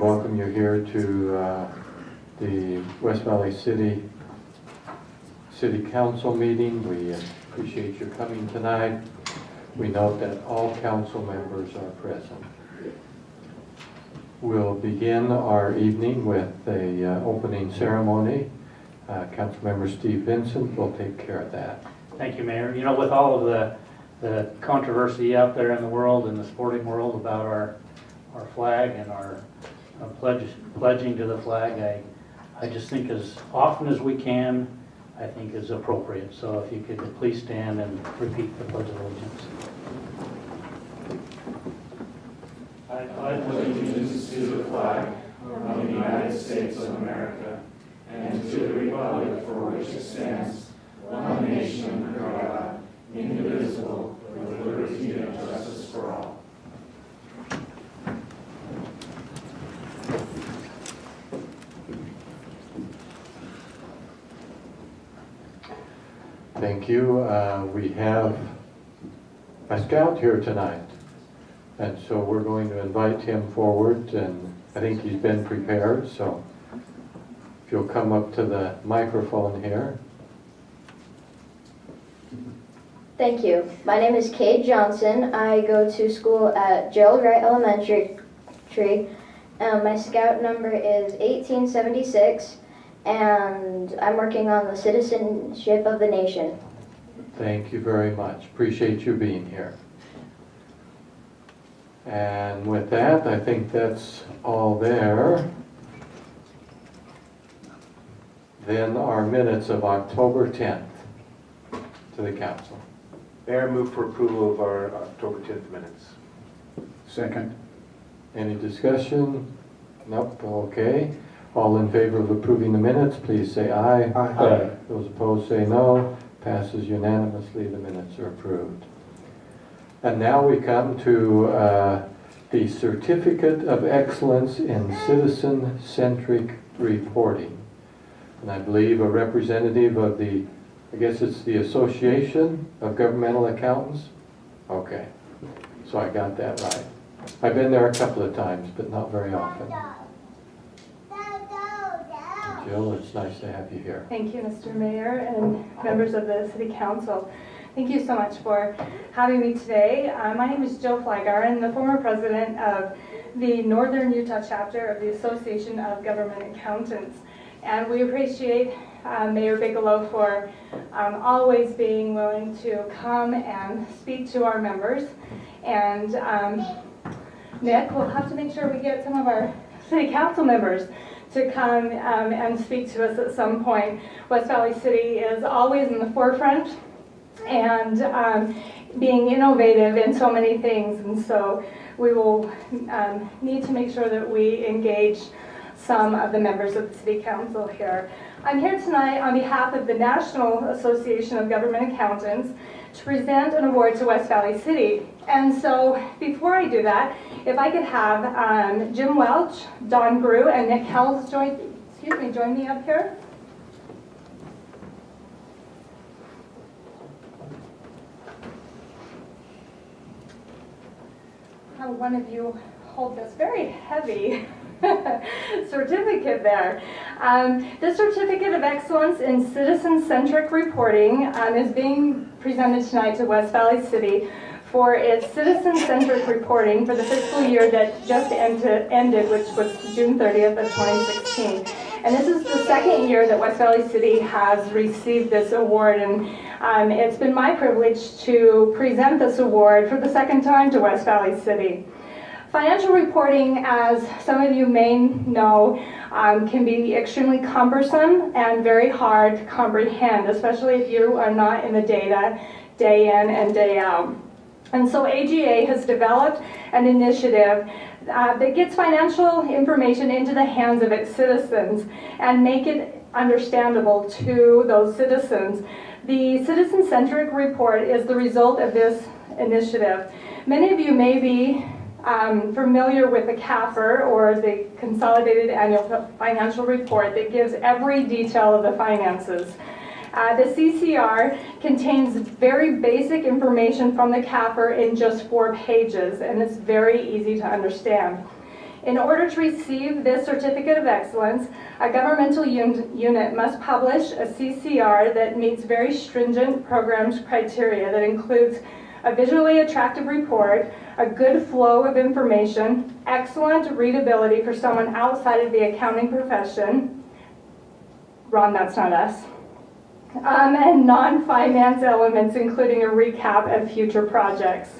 welcome you here to the West Valley City Council meeting. We appreciate your coming tonight. We note that all council members are present. We'll begin our evening with a opening ceremony. Councilmember Steve Vincent will take care of that. Thank you, Mayor. You know, with all of the controversy out there in the world, in the sporting world, about our flag and our pledging to the flag, I just think as often as we can, I think is appropriate. So if you could please stand and repeat the Pledge of Allegiance. I pledge allegiance to the flag of the United States of America and to the republic for which it stands, one nation under God, indivisible, with liberty and justice for all. Thank you. We have a scout here tonight, and so we're going to invite him forward, and I think he's been prepared, so if you'll come up to the microphone here. Thank you. My name is Cade Johnson. I go to school at Gerald Wright Elementary. My scout number is 1876, and I'm working on the citizenship of the nation. Thank you very much. Appreciate you being here. And with that, I think that's all there. Then our minutes of October 10th to the council. Mayor, move for approval of our October 10th minutes. Second. Any discussion? Nope, okay. All in favor of approving the minutes, please say aye. Aye. Those opposed say no. Passes unanimously, the minutes are approved. And now we come to the Certificate of Excellence in Citizen-Centric Reporting. And I believe a representative of the, I guess it's the Association of Governmental Accountants? Okay, so I got that right. I've been there a couple of times, but not very often. Jill, it's nice to have you here. Thank you, Mr. Mayor and members of the City Council. Thank you so much for having me today. My name is Jill Flygar. I'm the former president of the Northern Utah chapter of the Association of Government Accountants. And we appreciate Mayor Bigelow for always being willing to come and speak to our members. And Nick, we'll have to make sure we get some of our City Council members to come and speak to us at some point. West Valley City is always in the forefront and being innovative in so many things, and so we will need to make sure that we engage some of the members of the City Council here. I'm here tonight on behalf of the National Association of Government Accountants to present an award to West Valley City. And so before I do that, if I could have Jim Welch, Don Grew, and Nick Hells join me up here. Have one of you hold this very heavy certificate there. This Certificate of Excellence in Citizen-Centric Reporting is being presented tonight to West Valley City for its citizen-centric reporting for the fiscal year that just ended, which was June 30th of 2016. And this is the second year that West Valley City has received this award, and it's been my privilege to present this award for the second time to West Valley City. Financial reporting, as some of you may know, can be extremely cumbersome and very hard to comprehend, especially if you are not in the data day in and day out. And so AGA has developed an initiative that gets financial information into the hands of its citizens and make it understandable to those citizens. The Citizen-Centric Report is the result of this initiative. Many of you may be familiar with the CAFR, or the Consolidated Annual Financial Report, that gives every detail of the finances. The CCR contains very basic information from the CAFR in just 4 pages, and it's very easy to understand. In order to receive this certificate of excellence, a governmental unit must publish a CCR that meets very stringent programs criteria that includes a visually attractive report, a good flow of information, excellent readability for someone outside of the accounting profession. Ron, that's not us. And non-finance elements, including a recap of future projects.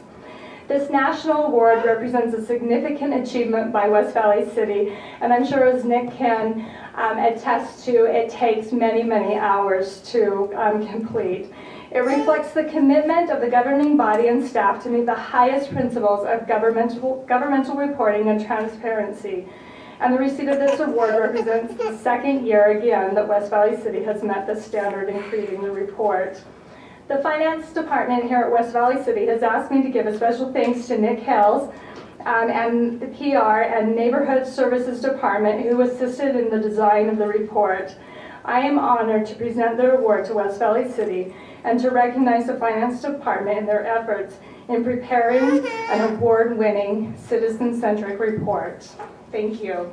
This national award represents a significant achievement by West Valley City, and I'm sure, as Nick can attest to, it takes many, many hours to complete. It reflects the commitment of the governing body and staff to meet the highest principles of governmental reporting and transparency. And the receipt of this award represents the second year again that West Valley City has met the standard in creating the report. The finance department here at West Valley City has asked me to give a special thanks to Nick Hills and the PR and Neighborhood Services Department who assisted in the design of the report. I am honored to present the award to West Valley City and to recognize the finance department in their efforts in preparing an award-winning citizen-centric report. Thank you.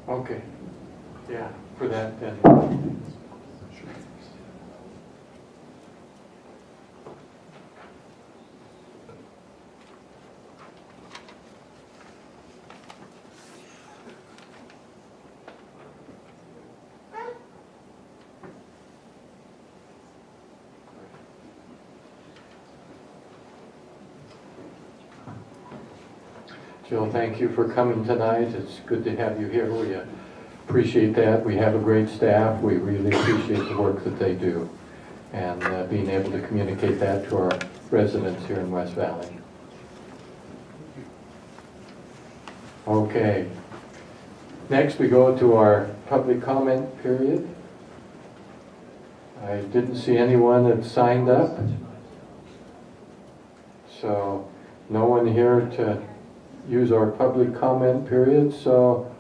Okay, yeah, for that then. Jill, thank you for coming tonight. It's good to have you here. We appreciate that. We have a great staff. We really appreciate the work that they do and being able to communicate that to our residents here in West Valley. Okay. Next we go to our public comment period. I didn't see anyone that signed up. So no one here to use our public comment period, so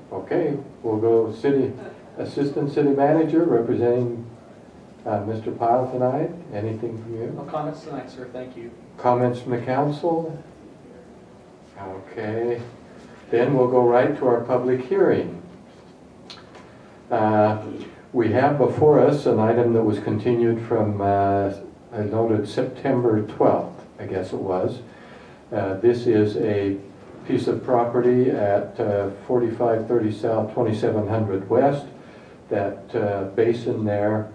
okay, we'll go Assistant City Manager representing Mr. Pyle tonight. Anything from you? No comments tonight, sir. Thank you. Comments from the council? Okay, then we'll go right to our public hearing. We have before us an item that was continued from, I noted September 12th, I guess it was. This is a piece of property at 4530 South, 2700 West. That basin there,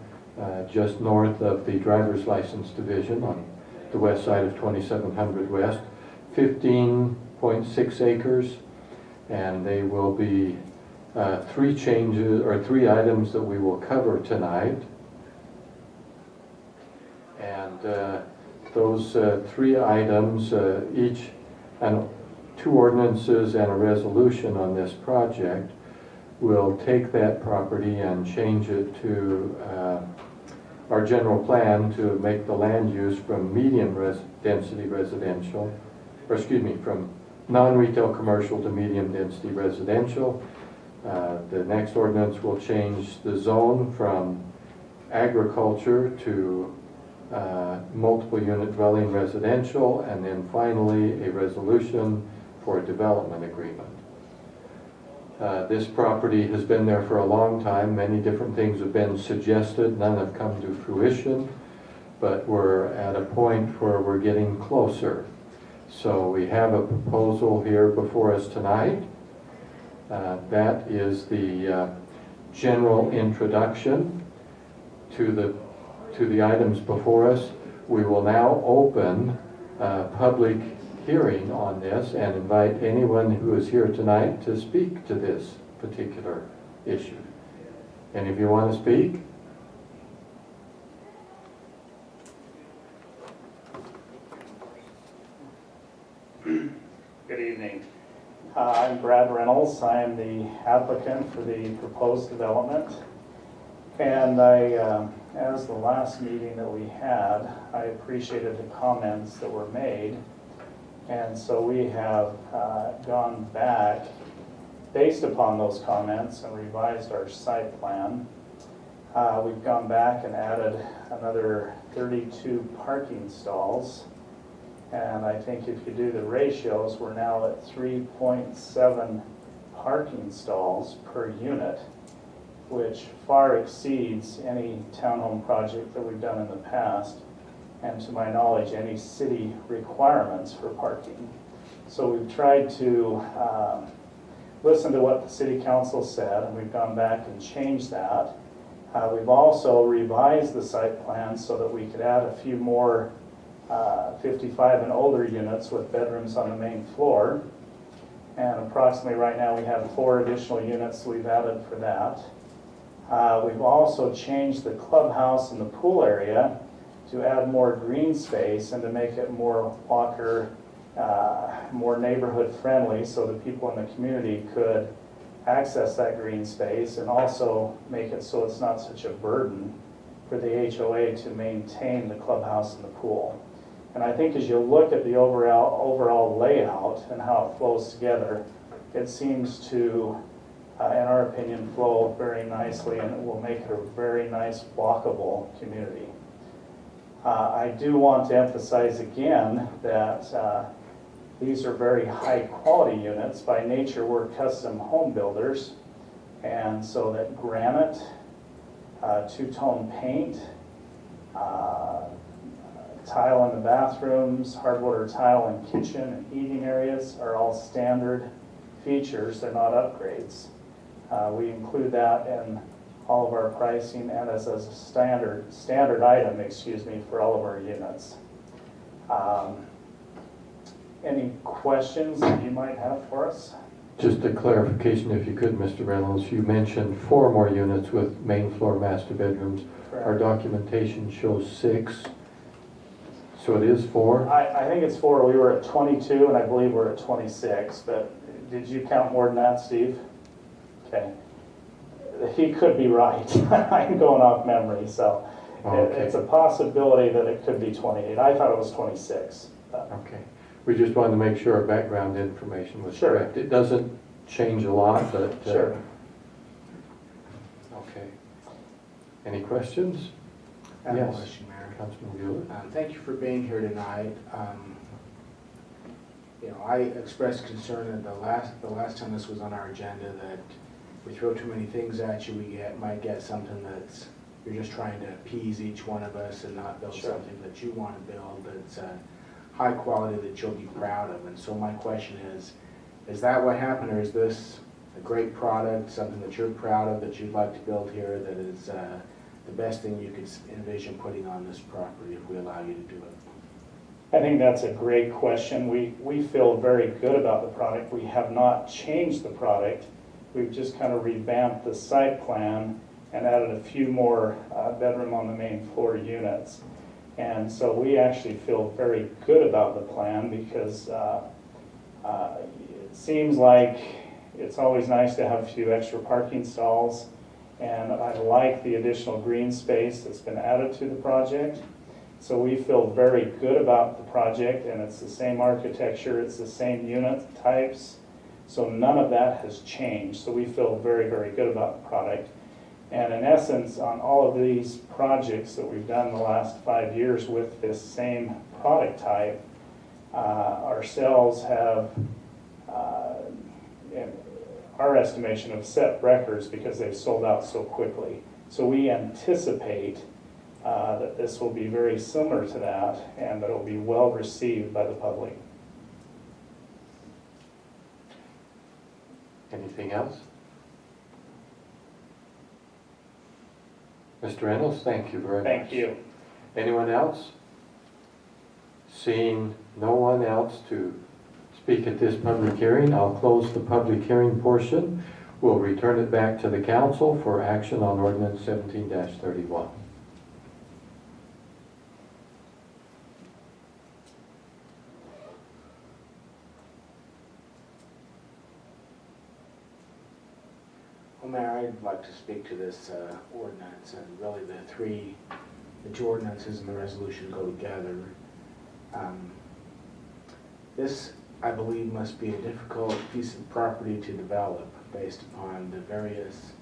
just north of the driver's license division on the west side of 2700 West. 15.6 acres, and they will be three items that we will cover tonight. And those three items, each, and two ordinances and a resolution on this project, will take that property and change it to our general plan to make the land use from medium density residential, or excuse me, from non-retail commercial to medium density residential. The next ordinance will change the zone from agriculture to multiple unit dwelling residential, and then finally a resolution for a development agreement. This property has been there for a long time. Many different things have been suggested. None have come to fruition, but we're at a point where we're getting closer. So we have a proposal here before us tonight. That is the general introduction to the items before us. We will now open public hearing on this and invite anyone who is here tonight to speak to this particular issue. Any of you want to speak? Good evening. I'm Brad Reynolds. I am the applicant for the proposed development. And as the last meeting that we had, I appreciated the comments that were made. And so we have gone back based upon those comments and revised our site plan. We've gone back and added another 32 parking stalls. And I think if you do the ratios, we're now at 3.7 parking stalls per unit, which far exceeds any townhome project that we've done in the past, and to my knowledge, any city requirements for parking. So we've tried to listen to what the city council said, and we've gone back and changed that. We've also revised the site plan so that we could add a few more 55 and older units with bedrooms on the main floor. And approximately right now we have 4 additional units we've added for that. We've also changed the clubhouse and the pool area to add more green space and to make it more walker, more neighborhood friendly, so that people in the community could access that green space, and also make it so it's not such a burden for the HOA to maintain the clubhouse and the pool. And I think as you look at the overall layout and how it flows together, it seems to, in our opinion, flow very nicely, and it will make it a very nice walkable community. I do want to emphasize again that these are very high quality units. By nature, we're custom home builders, and so that granite, two-tone paint, tile in the bathrooms, hardwood tile in kitchen and eating areas are all standard features. They're not upgrades. We include that in all of our pricing and as a standard item, for all of our units. Any questions that you might have for us? Just a clarification, if you could, Mr. Reynolds. You mentioned 4 more units with main floor master bedrooms. Correct. Our documentation shows 6. So it is 4? I think it's 4. We were at 22, and I believe we're at 26. But did you count more than that, Steve? Okay. He could be right. I'm going off memory, so Okay. it's a possibility that it could be 28. I thought it was 26. Okay. We just wanted to make sure our background information was Sure. correct. It doesn't change a lot, but... Sure. Okay. Any questions? I have a Yes. question, Mayor. Councilman Bueller? Thank you for being here tonight. I expressed concern that the last time this was on our agenda that we throw too many things at you, might get something that's, you're just trying to appease each one of us and not build Sure. something that you want to build that's high quality that you'll be proud of. And so my question is that what happened, or is this a great product, something that you're proud of, that you'd like to build here, that is the best thing you could envision putting on this property if we allow you to do it? I think that's a great question. We feel very good about the product. We have not changed the product. We've just kind of revamped the site plan and added a few more bedroom on the main floor units. And so we actually feel very good about the plan, because it seems like it's always nice to have a few extra parking stalls, and I like the additional green space that's been added to the project. So we feel very good about the project, and it's the same architecture, it's the same unit types, so none of that has changed. So we feel very, very good about the product. And in essence, on all of these projects that we've done the last 5 years with this same product type, ourselves have, in our estimation, have set records because they've sold out so quickly. So we anticipate that this will be very similar to that, and that it will be well received by the public. Anything else? Mr. Reynolds, thank you very much. Thank you. Anyone else? Seeing no one else to speak at this public hearing, I'll close the public hearing portion. We'll return it back to the council for action on ordinance 17-31. Well, Mayor, I'd like to speak to this ordinance, and really the two ordinances and the resolution go together. This, I believe, must be a difficult piece of property to develop based upon the various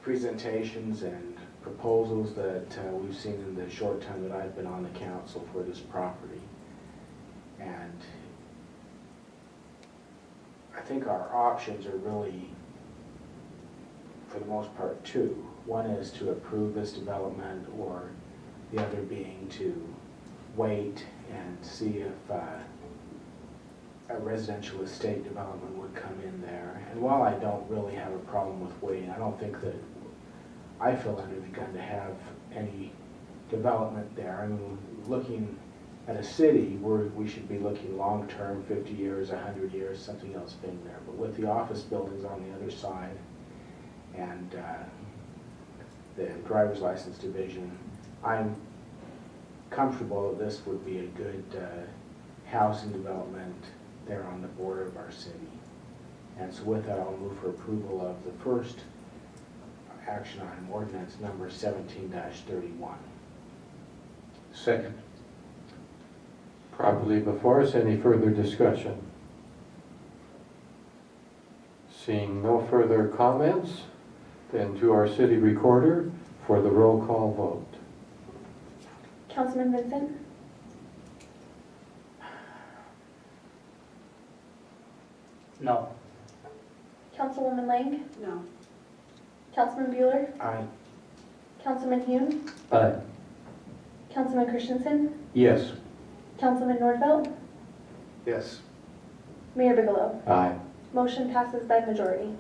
presentations and proposals that we've seen in the short time that I've been on the council for this property. And I think our options are really, for the most part, two. One is to approve this development, or the other being to wait and see if a residential estate development would come in there. And while I don't really have a problem with waiting, I don't think that I feel under the gun to have any development there. I mean, looking at a city, we should be looking long-term, 50 years, 100 years, something else being there. But with the office buildings on the other side and the driver's license division, I'm comfortable that this would be a good housing development there on the border of our city. And so with that, I'll move for approval of the first action item, ordinance number 17-31. Second. Properly before us, any further discussion? Seeing no further comments, then to our city recorder for the roll call vote. Councilman Vincent? No. Councilwoman Lang? No. Councilman Bueller? Aye. Councilman Hume? Aye. Councilman Christensen? Yes. Councilman Nordfeld? Yes. Mayor Bigelow? Aye. Motion passes by majority.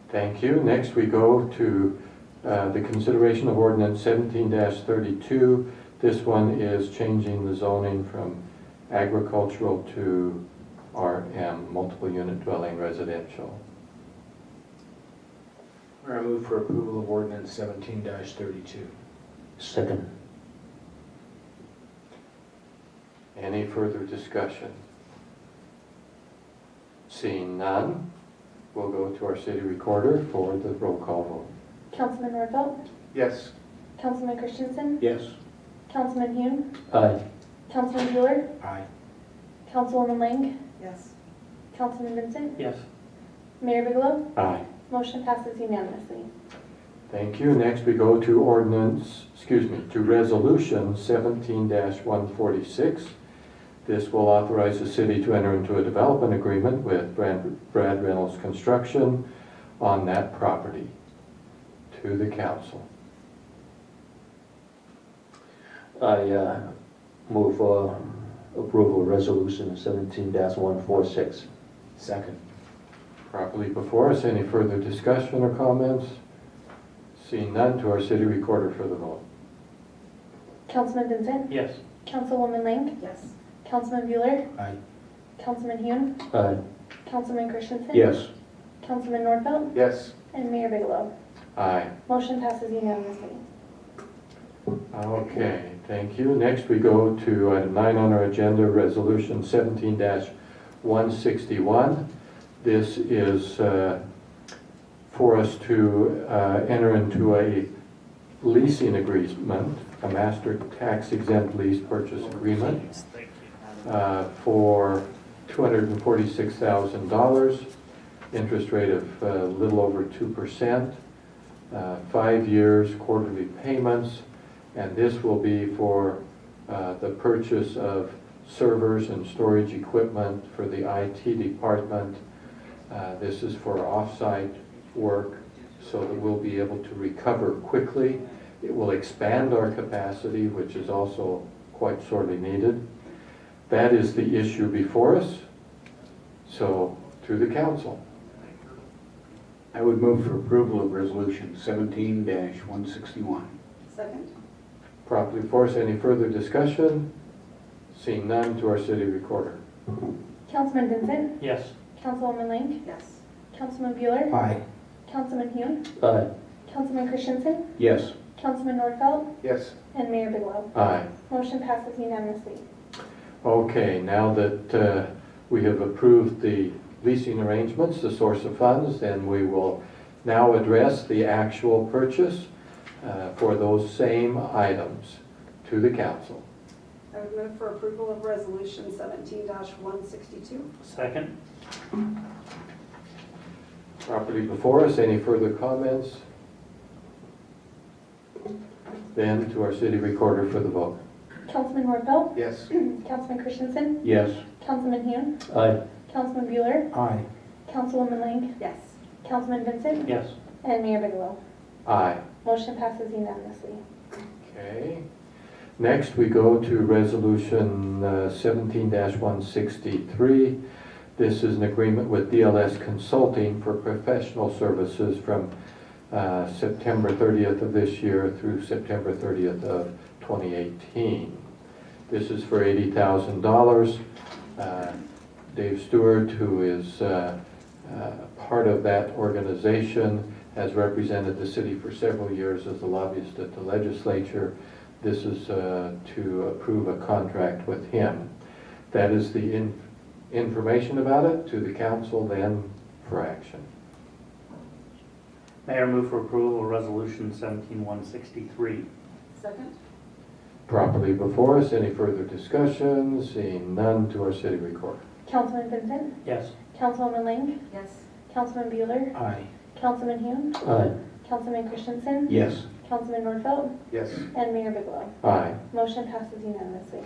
Thank you. Next we go to the consideration of ordinance 17-32. This one is changing the zoning from agricultural to RM, multiple unit dwelling residential. I move for approval of ordinance 17-32. Second. Any further discussion? Seeing none, we'll go to our city recorder for the roll call vote. Councilman Nordfeld? Yes. Councilman Christensen? Yes. Councilman Hume? Aye. Councilman Bueller? Aye. Councilwoman Lang? Yes. Councilman Vincent? Yes. Mayor Bigelow? Aye. Motion passes unanimously. Thank you. Next we go to to resolution 17-146. This will authorize the city to enter into a development agreement with Brad Reynolds Construction on that property. To the council. I move for approval of resolution 17-146. Second. Properly before us, any further discussion or comments? Seeing none, to our city recorder for the vote. Councilman Vincent? Yes. Councilwoman Lang? Yes. Councilman Bueller? Aye. Councilman Hume? Aye. Councilman Christensen? Yes. Councilman Nordfeld? Yes. And Mayor Bigelow? Aye. Motion passes unanimously. Okay, thank you. Next we go to item 9 on our agenda, resolution 17-161. This is for us to enter into a leasing agreement, a master tax exempt lease purchase agreement for $246,000, interest rate of a little over 2%, 5 years, quarterly payments, and this will be for the purchase of servers and storage equipment for the IT department. This is for off-site work so that we'll be able to recover quickly. It will expand our capacity, which is also quite sorely needed. That is the issue before us. So, to the council. I would move for approval of resolution 17-161. Second? Properly before us, any further discussion? Seeing none, to our city recorder. Councilman Vincent? Yes. Councilwoman Lang? Yes. Councilman Bueller? Aye. Councilman Hume? Aye. Councilman Christensen? Yes. Councilman Nordfeld? Yes. And Mayor Bigelow? Aye. Motion passes unanimously. Okay, now that we have approved the leasing arrangements, the source of funds, then we will now address the actual purchase for those same items to the council. I would move for approval of resolution 17-162. Second? Properly before us, any further comments? Then to our city recorder for the vote. Councilman Nordfeld, Yes. Councilman Christensen, Yes. Councilman Hume, Aye. Councilman Bueller, Aye. Councilwoman Lang, Yes. Councilman Vincent, Yes. and Mayor Bigelow. Aye. Motion passes unanimously. Okay. Next, we go to Resolution 17-163. This is an agreement with DLS Consulting for professional services from September 30th of this year through September 30th of 2018. This is for $80,000. Dave Stewart, who is part of that organization, has represented the city for several years as a lobbyist at the legislature. This is to approve a contract with him. That is the information about it to the council, then for action. Mayor, move for approval of Resolution 17-163. Second? Properly before us, any further discussion? Seeing none, to our city recorder. Councilman Vincent, Yes. Councilwoman Lang, Yes. Councilman Bueller, Aye. Councilman Hume, Aye. Councilman Christensen, Yes. Councilman Nordfeld, Yes. and Mayor Bigelow. Aye. Motion passes unanimously.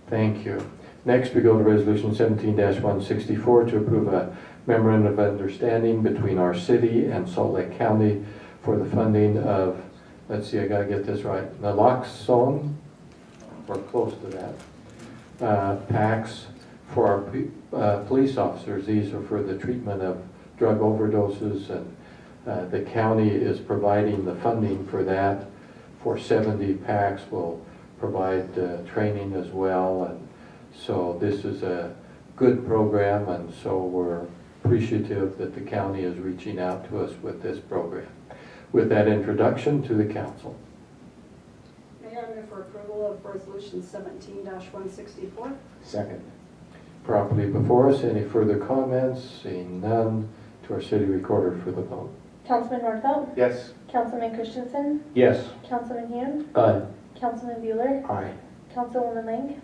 Thank you. Next, we go to Resolution 17-164 to approve a memorandum of understanding between our city and Salt Lake County for the funding of, let's see, I gotta get this right, naloxone, or close to that, packs for our police officers. These are for the treatment of drug overdoses, and the county is providing the funding for that. For 70 packs, we'll provide training as well, and so this is a good program, and so we're appreciative that the county is reaching out to us with this program. With that introduction, to the council. Mayor, I move for approval of Resolution 17-164. Second. Properly before us, any further comments? Seeing none, to our city recorder for the vote. Councilman Nordfeld, Yes. Councilman Christensen, Yes. Councilman Hume, Aye. Councilman Bueller, Aye. Councilwoman Lang,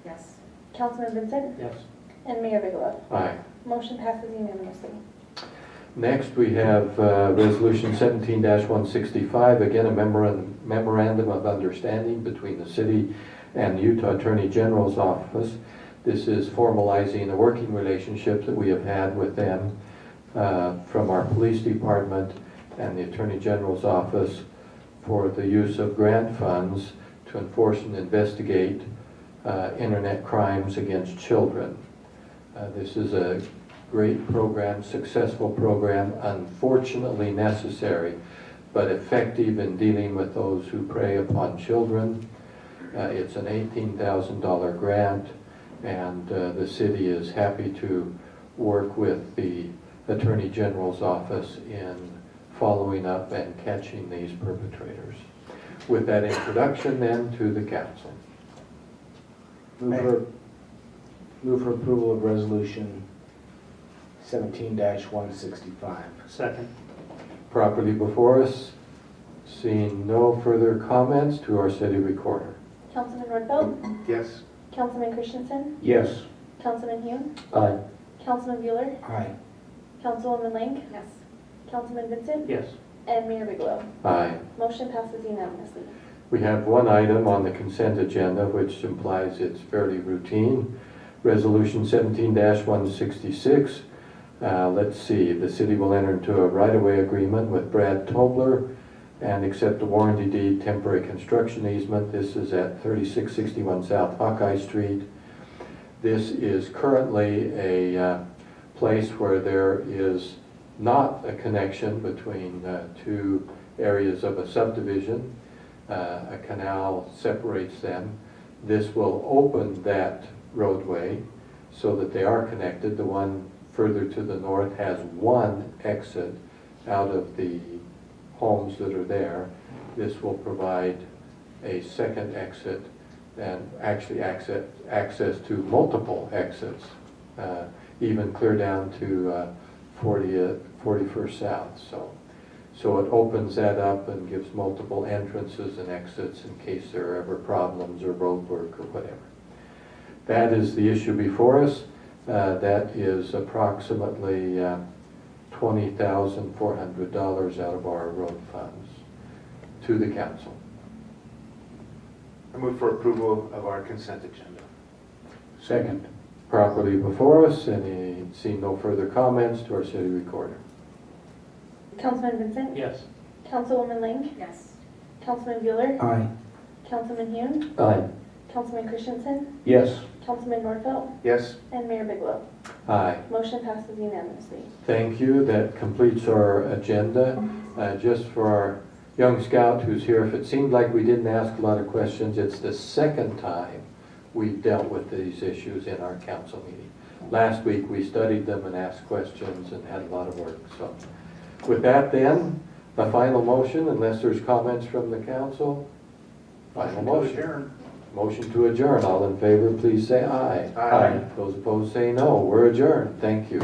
Yes. Councilman Vincent, Yes. and Mayor Bigelow. Aye. Motion passes unanimously. Next, we have Resolution 17-165, again, a memorandum of understanding between the city and the Utah Attorney General's office. This is formalizing a working relationship that we have had with them from our police department and the Attorney General's office for the use of grant funds to enforce and investigate internet crimes against children. This is a great program, successful program, unfortunately necessary, but effective in dealing with those who prey upon children. It's an $18,000 grant, and the city is happy to work with the Attorney General's office in following up and catching these perpetrators. With that introduction, then, to the council. Move for approval of Resolution 17-165. Second. Properly before us, seeing no further comments, to our city recorder. Councilman Nordfeld, Yes. Councilman Christensen, Yes. Councilman Hume, Aye. Councilman Bueller, Aye. Councilwoman Lang, Yes. Councilman Vincent, Yes. and Mayor Bigelow. Aye. Motion passes unanimously. We have one item on the consent agenda, which implies it's fairly routine. Resolution 17-166. Let's see, the city will enter into a right-of-way agreement with Brad Tobler and accept a warranty deed temporary construction easement. This is at 3661 South Hawkeye Street. This is currently a place where there is not a connection between two areas of a subdivision. A canal separates them. This will open that roadway so that they are connected. The one further to the north has one exit out of the homes that are there. This will provide a second exit and actually access to multiple exits, even clear down to 41st South. So it opens that up and gives multiple entrances and exits in case there are ever problems or road work or whatever. That is the issue before us. That is approximately $20,400 out of our road funds to the council. I move for approval of our consent agenda. Second. Properly before us, seeing no further comments to our city recorder. Councilman Vincent? Yes. Councilwoman Lang? Yes. Councilman Bueller? Aye. Councilman Hune? Aye. Councilman Christensen? Yes. Councilman Nordfelt? Yes? And Mayor Bigelow. Aye. Motion passes unanimously. Thank you. That completes our agenda. Just for our young scout who's here, if it seemed like we didn't ask a lot of questions, it's the second time we've dealt with these issues in our council meeting. Last week, we studied them and asked questions and had a lot of work. So with that then, a final motion, unless there's comments from the council. Final motion. Motion to adjourn. All in favor, please say aye. Aye. Those opposed say no. We're adjourned. Thank you.